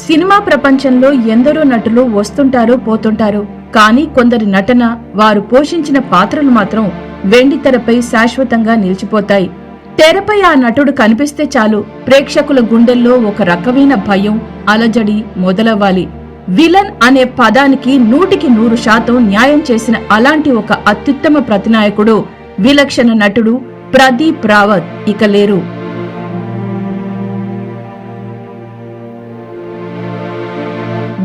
Cinema ప్రపంచంలో ఎందరో నటులు వస్తుంటారు పోతుంటారు. కానీ కొందరి నటన, వారు పోషించిన పాత్రలు మాత్రం వెండితెరపై శాశ్వతంగా నిలిచిపోతాయి. తెరపై ఆ నటుడు కనిపిస్తే చాలు ప్రేక్షకుల గుండెల్లో ఒక రకమైన భయం, అలజడి మొదలవ్వాలి. విలన్ అనే పదానికి 100% న్యాయం చేసిన అలాంటి ఒక అత్యుత్తమ ప్రతినాయకుడు, విలక్షణ నటుడు ప్రదీప్ రావత్ ఇక లేరు.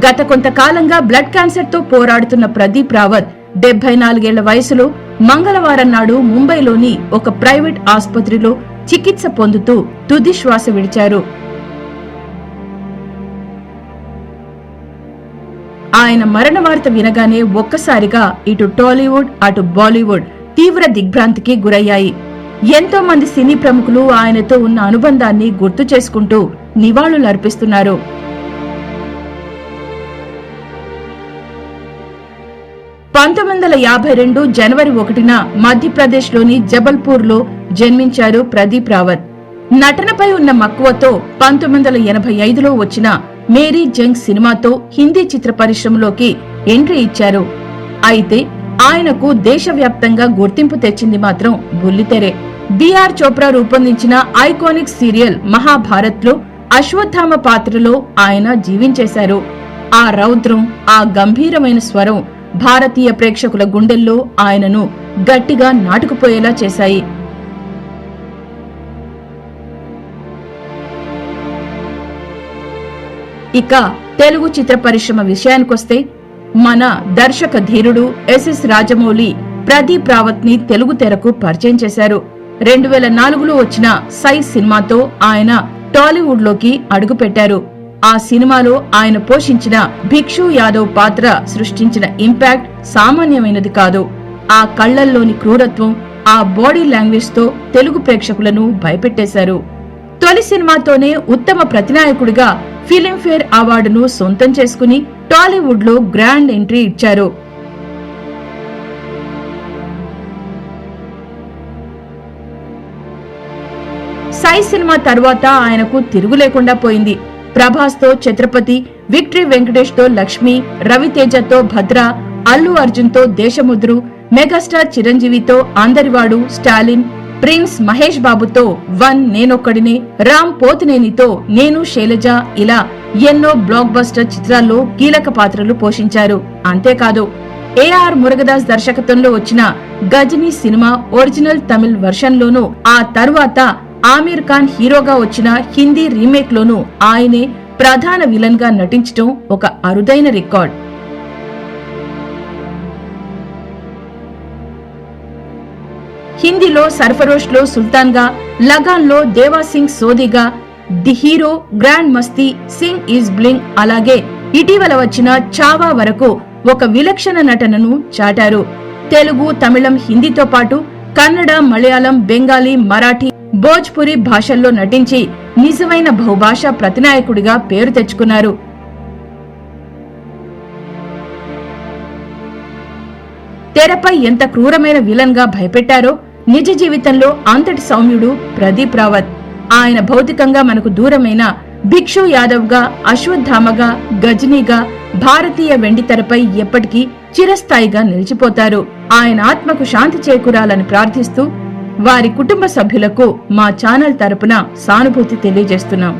గత కొంతకాలంగా బ్లడ్ క్యాన్సర్ తో పోరాడుతున్న ప్రదీప్ రావత్ 74 ఏళ్ల వయసులో మంగళవారం నాడు ముంబైలోని ఒక ప్రైవేట్ ఆసుపత్రిలో చికిత్స పొందుతూ తుది శ్వాస విడిచారు. ఆయన మరణ వార్త వినగానే ఒక్కసారిగా ఇటు టాలీవుడ్ అటు బాలీవుడ్ తీవ్ర దిగ్భ్రాంతికి గురయ్యాయి. ఎంతో మంది సినీ ప్రముఖులు ఆయనతో ఉన్న అనుబంధాన్ని గుర్తు చేసుకుంటూ నివాళులర్పిస్తున్నారు. జనవరి 1న మధ్యప్రదేశ్లోని జబల్పూర్లో జన్మించారు ప్రదీప్ రావత్. నటనపై ఉన్న మక్కువతో 1985లో వచ్చిన మేరీ జంగ్ సినిమాతో హిందీ చిత్ర పరిశ్రమలోకి ఎంట్రీ ఇచ్చారు. అయితే ఆయనకు దేశవ్యాప్తంగా గుర్తింపు తెచ్చింది మాత్రం బుల్లితెరే. బిఆర్ చోప్రా రూపొందించిన ఐకానిక్ సీరియల్ మహాభారత్ లో అశ్వత్థామ పాత్రలో ఆయన జీవించేశారు. ఆ రౌద్రం, ఆ గంభీరమైన స్వరం భారతీయ ప్రేక్షకుల గుండెల్లో ఆయనను గట్టిగా నాటుకుపోయేలా చేశాయి. ఇక తెలుగు చిత్ర పరిశ్రమ విషయానికొస్తే మన దర్శక ధీరుడు ఎస్ఎస్ రాజమౌళి ప్రదీప్ రావత్ ని తెలుగు తెరకు పరిచయం చేశారు. 2004లో వచ్చిన సై సినిమాతో ఆయన టాలీవుడ్ లోకి అడుగుపెట్టారు. ఆ సినిమాలో ఆయన పోషించిన భిక్షు యాదవ్ పాత్ర సృష్టించిన ఇంపాక్ట్ సామాన్యమైనది కాదు. ఆ కళ్లల్లోని క్రూరత్వం, ఆ బాడీ లాంగ్వేజ్ తో తెలుగు ప్రేక్షకులను భయపెట్టేశారు. తొలి సినిమాతోనే ఉత్తమ ప్రతినాయకుడిగా ఫిలింఫేర్ అవార్డును సొంతం చేసుకుని టాలీవుడ్ లో గ్రాండ్ ఎంట్రీ ఇచ్చారు. సై సినిమా తర్వాత ఆయనకు తిరుగు లేకుండా పోయింది. ప్రభాస్ తో ఛత్రపతి, విక్టరీ వెంకటేష్ తో లక్ష్మి, రవితేజతో భద్ర, అల్లు అర్జున్ తో దేశముద్రు, మెగాస్టార్ చిరంజీవితో అందరివాడు, స్టాలిన్, ప్రిన్స్ మహేష్ బాబుతో వన్ నేనొక్కడినే, రామ్ పోతినేనితో నేను శైలజ ఇలా ఎన్నో బ్లాక్ బస్టర్ చిత్రాల్లో కీలక పాత్రలు పోషించారు. అంతేకాదు ఏఆర్ మురుగదాస్ దర్శకత్వంలో వచ్చిన Ghazni cinema original Tamil version లోనూ, ఆ తరువాత ఆమీర్ ఖాన్ హీరోగా వచ్చిన హిందీ రీమేక్ లోనూ ఆయనే ప్రధాన విలన్ గా నటించడం ఒక అరుదైన రికార్డ్. హిందీలో సర్ఫరోష్ లో సుల్తాన్ గా, లగాన్ లో Devasingh సోదిగా, the hero, grand Masti, Singh is bling, అలాగే ఇటీవల వచ్చిన చావా వరకు ఒక విలక్షణ నటనను చాటారు. తెలుగు, తమిళం, హిందీతో పాటు కన్నడ, మలయాళం, బెంగాలీ, మరాఠీ, భోజ్పురి భాషల్లో నటించి నిజమైన బహుభాషా ప్రతినాయకుడిగా పేరు తెచ్చుకున్నారు. తెరపై ఎంత క్రూరమైన విలన్ గా భయపెట్టారో నిజ జీవితంలో అంతటి సౌమ్యుడు ప్రదీప్ రావత్. ఆయన భౌతికంగా మనకు దూరమైన భిక్షు యాదవ్ గా, అశ్వత్థామగా, గజనీగా భారతీయ వెండితెరపై ఎప్పటికీ చిరస్థాయిగా నిలిచిపోతారు. ఆయన ఆత్మకు శాంతి చేకూరాలని ప్రార్థిస్తూ వారి కుటుంబ సభ్యులకు మా ఛానల్ తరపున సానుభూతి తెలియజేస్తున్నాం.